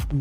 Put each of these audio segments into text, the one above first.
Yo,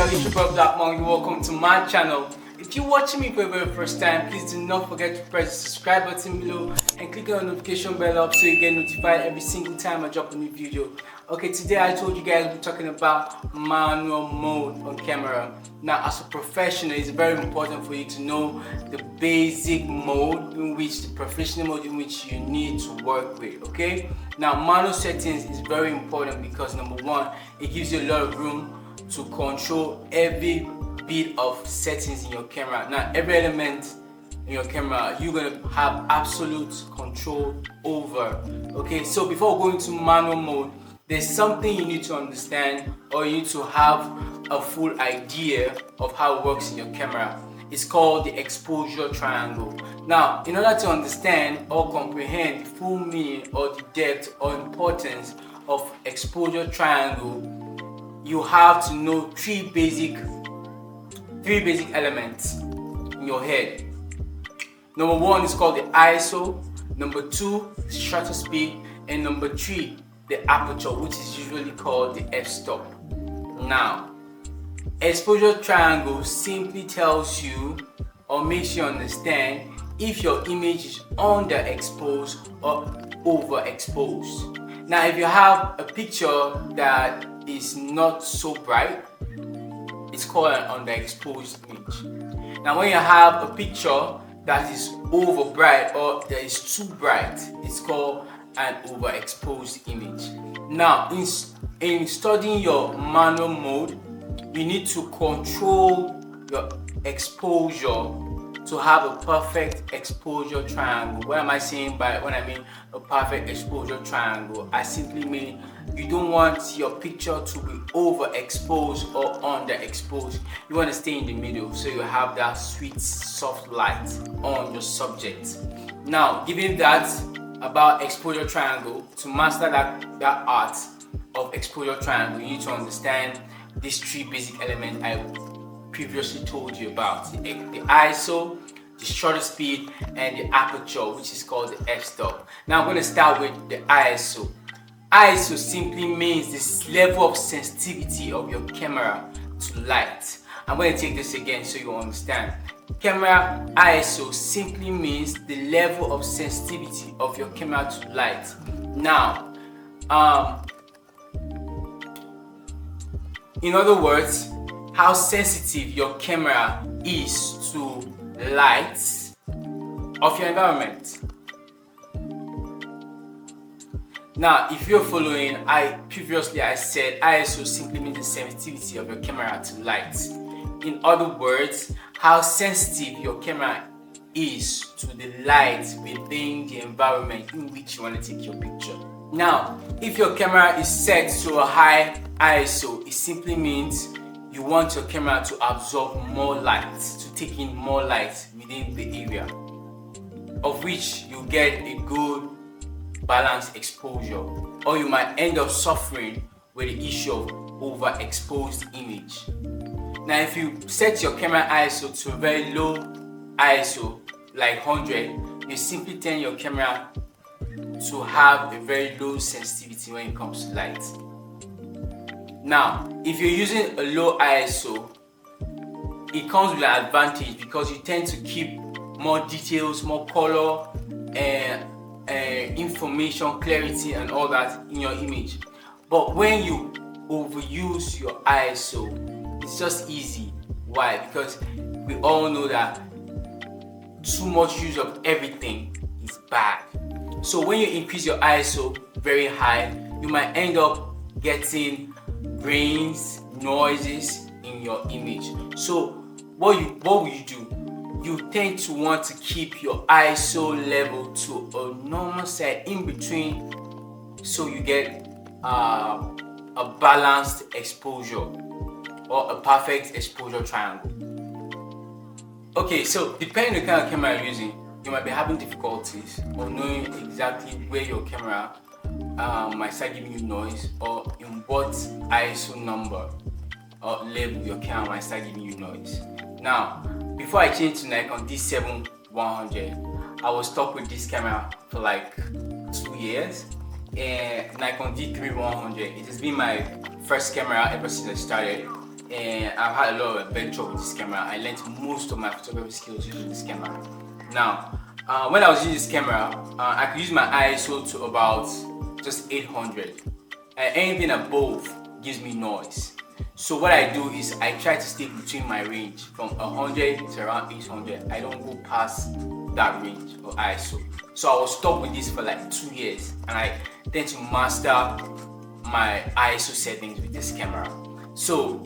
it's your brother Black Monk. Welcome to my channel. If you're watching me for the very first time, please do not forget to press the subscribe button below and click on the notification bell up so you get notified every single time I drop a new video. Okay, today I told you guys we're talking about manual mode on camera. Now, as a professional, it's very important for you to know the basic mode in which, the professional mode in which you need to work with. Okay, now manual settings is very important because number one, it gives you a lot of room to control every bit of settings in your camera. Now, every element in your camera you're gonna have absolute control over. Okay, so before going to manual mode, there's something you need to understand, or you need to have a full idea of how it works in your camera. It's called the exposure triangle. Now, in order to understand or comprehend the full meaning or the depth or importance of exposure triangle, you have to know three basic elements in your head. Number one is called the ISO, number two, the shutter speed, and number three, the aperture, which is usually called the f-stop. Now, exposure triangle simply tells you or makes you understand if your image is underexposed or overexposed. Now, if you have a picture that is not so bright, it's called an underexposed image. Now, when you have a picture that is over bright or that is too bright, it's called an overexposed image. Now, in studying your manual mode, you need to control your exposure to have a perfect exposure triangle. What am I saying by when I mean a perfect exposure triangle? I simply mean you don't want your picture to be overexposed or underexposed. You want to stay in the middle so you have that sweet soft light on your subject. Now, given that about exposure triangle, to master that art of exposure triangle, you need to understand these three basic elements I previously told you about: the ISO, the shutter speed, and the aperture, which is called the f-stop. Now I'm going to start with the ISO. ISO simply means this level of sensitivity of your camera to light. I'm going to take this again so you understand. Camera ISO simply means the level of sensitivity of your camera to light. Now, in other words, how sensitive your camera is to light of your environment. Now, if you're following, previously I said ISO simply means the sensitivity of your camera to light. In other words, how sensitive your camera is to the light within the environment in which you want to take your picture. Now, if your camera is set to a high ISO, it simply means you want your camera to absorb more light, to take in more light within the area, of which you get a good balanced exposure, or you might end up suffering with the issue of overexposed image. Now, if you set your camera ISO to a very low ISO, like 100, you simply turn your camera to have a very low sensitivity when it comes to light. Now, if you're using a low ISO, it comes with an advantage because you tend to keep more details, more color, and information, clarity, and all that in your image. But when you overuse your ISO, it's just easy. Why? Because we all know that too much use of everything is bad. So when you increase your ISO very high, you might end up getting grains, noises in your image. So what will you do? You tend to want to keep your ISO level to a normal side in between, so you get a balanced exposure or a perfect exposure triangle. Okay, so depending on the kind of camera you're using, you might be having difficulties of knowing exactly where your camera might start giving you noise, or in what ISO number or level your camera might start giving you noise. Now, before I changed to Nikon D7-100, I was stuck with this camera for like 2 years, and Nikon D3-100, it has been my first camera ever since I started, and I've had a lot of adventure with this camera. I learned most of my photography skills using this camera. Now, when I was using this camera, I could use my ISO to about just 800. Anything above gives me noise. So what I do is I try to stay between my range from 100 to around 800. I don't go past that range of ISO. So I was stuck with this for like 2 years, and I tend to master my ISO settings with this camera. So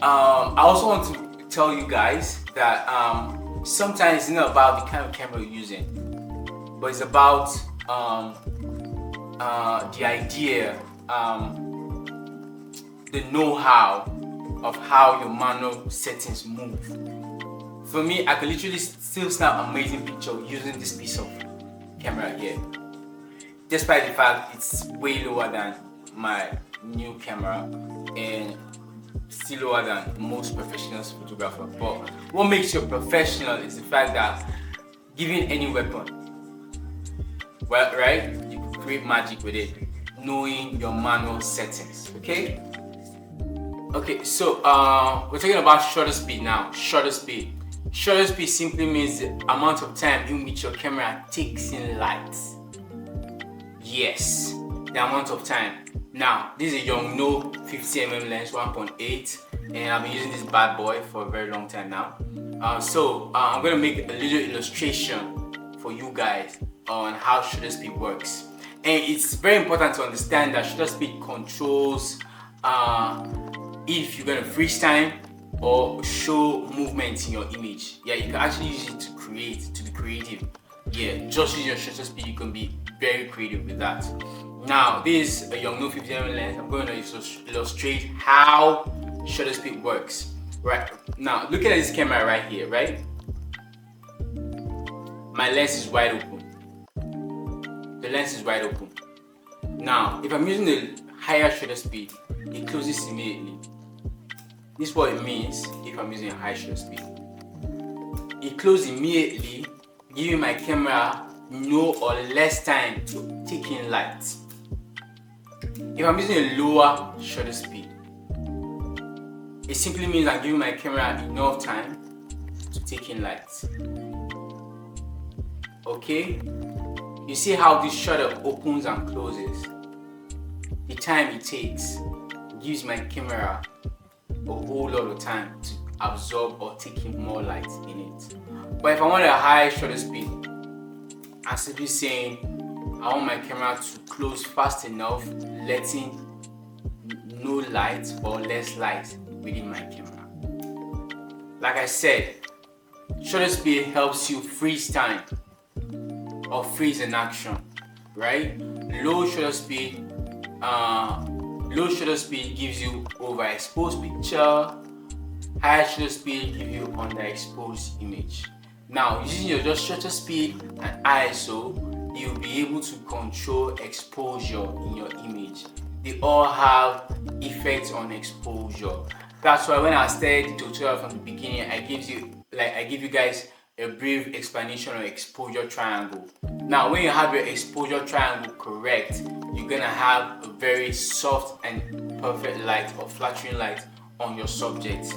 I also want to tell you guys that sometimes it's not about the kind of camera you're using, but it's about the idea, the know-how of how your manual settings move. For me, I could literally still snap amazing picture using this piece of camera here, despite the fact it's way lower than my new camera and still lower than most professional photographers. But what makes you a professional is the fact that given any weapon, well, right, you can create magic with it, knowing your manual settings. Okay, so we're talking about shutter speed now. Shutter speed simply means the amount of time in which your camera takes in light. Yes, the amount of time. Now, this is a Yongnuo 50mm lens 1.8, and I've been using this bad boy for a very long time now. I'm going to make a little illustration for you guys on how shutter speed works. And it's very important to understand that shutter speed controls if you're going to freeze time or show movement in your image. Yeah, you can actually use it to be creative. Yeah, just use your shutter speed, you can be very creative with that. Now, this is a Yongnuo 50mm lens. I'm going to illustrate how shutter speed works. Right, now look at this camera right here, right? My lens is wide open. The lens is wide open. Now, if I'm using the higher shutter speed, it closes immediately. This is what it means if I'm using a high shutter speed. It closes immediately, giving my camera no or less time to take in light. If I'm using a lower shutter speed, it simply means I'm giving my camera enough time to take in light. Okay? You see how this shutter opens and closes? The time it takes gives my camera a whole lot of time to absorb or take in more light in it. But if I want a high shutter speed, I'm simply saying I want my camera to close fast enough, letting no light or less light within my camera. Like I said, shutter speed helps you freeze time or freeze an action, right? Low shutter speed gives you overexposed picture. High shutter speed gives you underexposed image. Now, using your shutter speed and ISO, you'll be able to control exposure in your image. They all have effects on exposure. That's why when I started the tutorial from the beginning, I give you guys a brief explanation on exposure triangle. Now, when you have your exposure triangle correct, you're gonna have a very soft and perfect light or flattering light on your subject.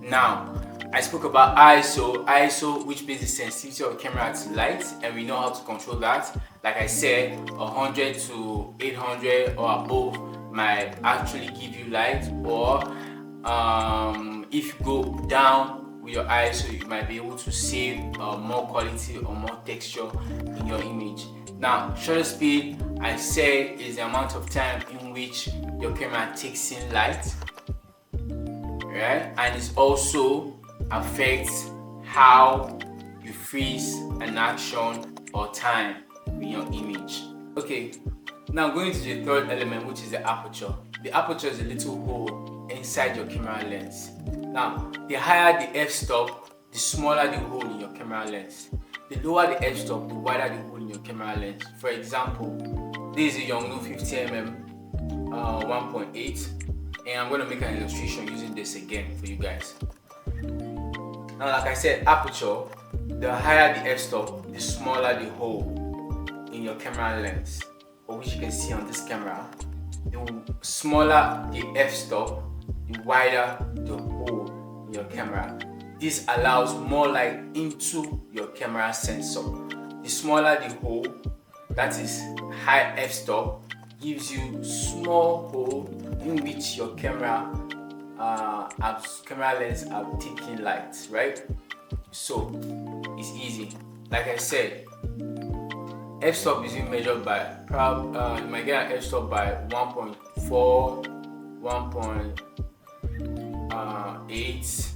Now, I spoke about ISO, which means the sensitivity of the camera to light, and we know how to control that. Like I said, 100 to 800 or above might actually give you light, or if you go down with your ISO, you might be able to save more quality or more texture in your image. Now, shutter speed, I said, is the amount of time in which your camera takes in light, right? And it also affects how you freeze an action or time in your image. Okay, now going to the third element, which is the aperture. The aperture is a little hole inside your camera lens. Now, the higher the f-stop, the smaller the hole in your camera lens. The lower the f-stop, the wider the hole in your camera lens. For example, this is a Yongnuo 50mm 1.8, and I'm going to make an illustration using this again for you guys. Now, like I said, aperture, the higher the f-stop, the smaller the hole in your camera lens, or which you can see on this camera. The smaller the f-stop, the wider the hole in your camera. This allows more light into your camera sensor. The smaller the hole, that is high f-stop, gives you small hole in which your camera lens are taking light, right? So it's easy. Like I said, f-stop is being measured by you might get an f-stop by 1.4, 1.8,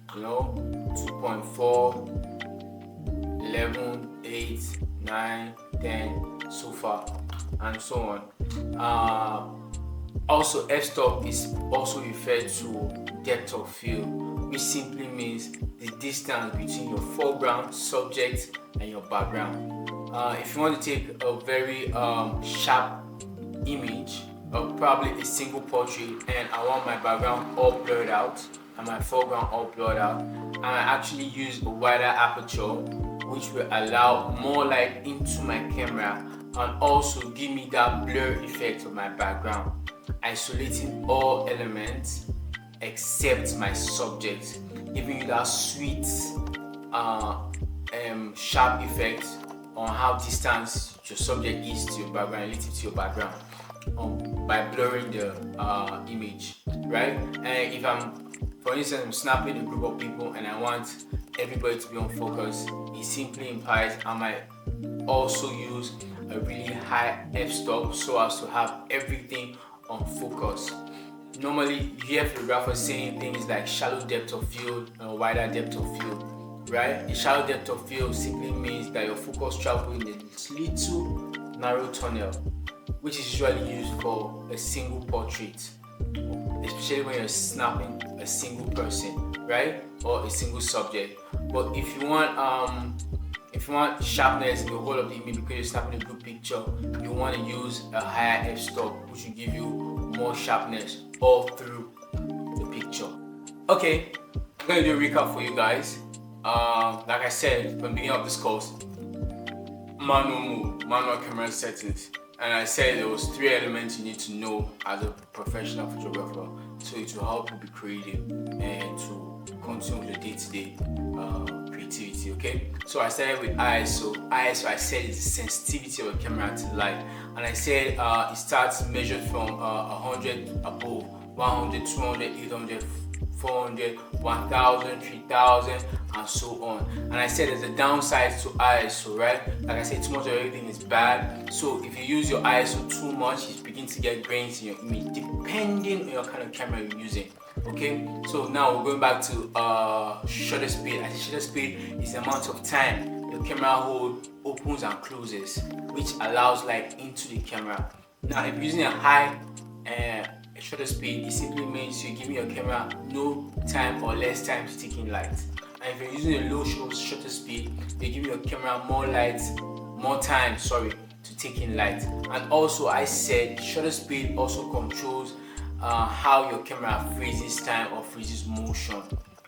2.4, 11, 8, 9, 10, so far, and so on. Also, f-stop is also referred to depth of field, which simply means the distance between your foreground, subject, and your background. If you want to take a very sharp image of probably a single portrait, and I want my background all blurred out and my foreground all blurred out, I actually use a wider aperture, which will allow more light into my camera and also give me that blur effect of my background, isolating all elements except my subject, giving you that sweet sharp effect on how distant your subject is to your background relative to your background by blurring the image, right? And if for instance, I'm snapping a group of people and I want everybody to be on focus, it simply implies I might also use a really high f-stop so as to have everything on focus. Normally, you hear photographers saying things like shallow depth of field and wider depth of field, right? A shallow depth of field simply means that your focus travels in this little narrow tunnel, which is usually used for a single portrait, especially when you're snapping a single person, right, or a single subject. But if you want sharpness in the whole of the image because you're snapping a group picture, you want to use a higher f-stop, which will give you more sharpness all through the picture. Okay, I'm going to do a recap for you guys. Like I said from the beginning of this course, manual camera settings. And I said there was 3 elements you need to know as a professional photographer, so it will help you be creative and to continue with your day-to-day creativity. Okay, so I started with ISO. ISO, I said, is the sensitivity of a camera to light, and I said it starts measured from 100 above, 100, 200, 800, 400, 1000, 3000, and so on. And I said there's a downside to ISO, right? Like I said, too much of everything is bad. So if you use your ISO too much, you begin to get grains in your image, depending on your kind of camera you're using. Okay, so now we're going back to shutter speed. I said shutter speed is the amount of time your camera hold opens and closes, which allows light into the camera. Now, if you're using a high shutter speed, it simply means you're giving your camera no time or less time to take in light. And if you're using a low shutter speed, you're giving your camera more time to take in light. And also, I said shutter speed also controls how your camera freezes time or freezes motion.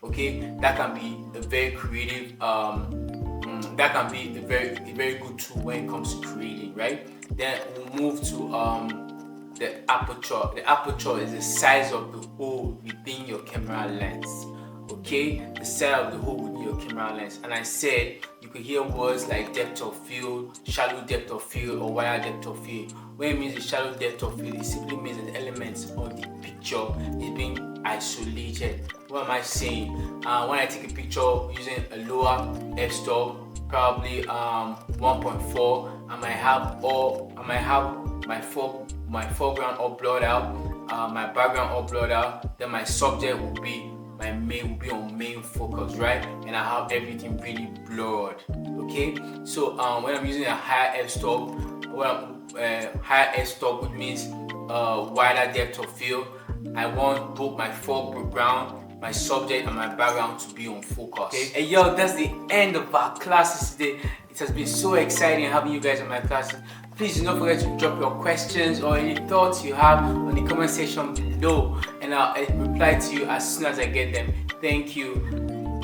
Okay, that can be a very creative that can be a very good tool when it comes to creating, right? Then we'll move to the aperture. The aperture is the size of the hole within your camera lens. Okay, the size of the hole within your camera lens. And I said you could hear words like depth of field, shallow depth of field, or wider depth of field. When it means the shallow depth of field, it simply means that the elements on the picture is being isolated. What am I saying? When I take a picture using a lower f-stop, probably 1.4, I might have my foreground all blurred out, my background all blurred out, then my subject will be on main focus, right? And I have everything really blurred. Okay, so when I'm using a higher f-stop, higher f-stop, which means wider depth of field, I want both my foreground, my subject, and my background to be on focus. Okay, and yo, that's the end of our classes today. It has been so exciting having you guys in my classes. Please do not forget to drop your questions or any thoughts you have on the comment section below, and I'll reply to you as soon as I get them. Thank you.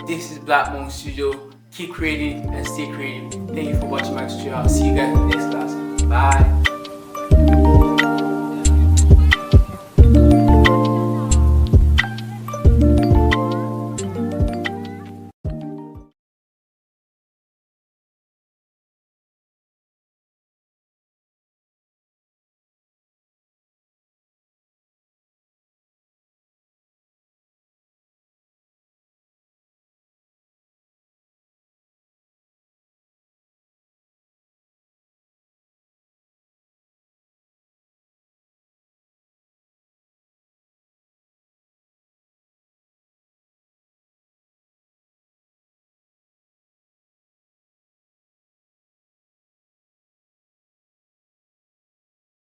This is Black Monk Studio. Keep creating and stay creative. Thank you for watching my tutorial. I'll see you guys in the next class. Bye.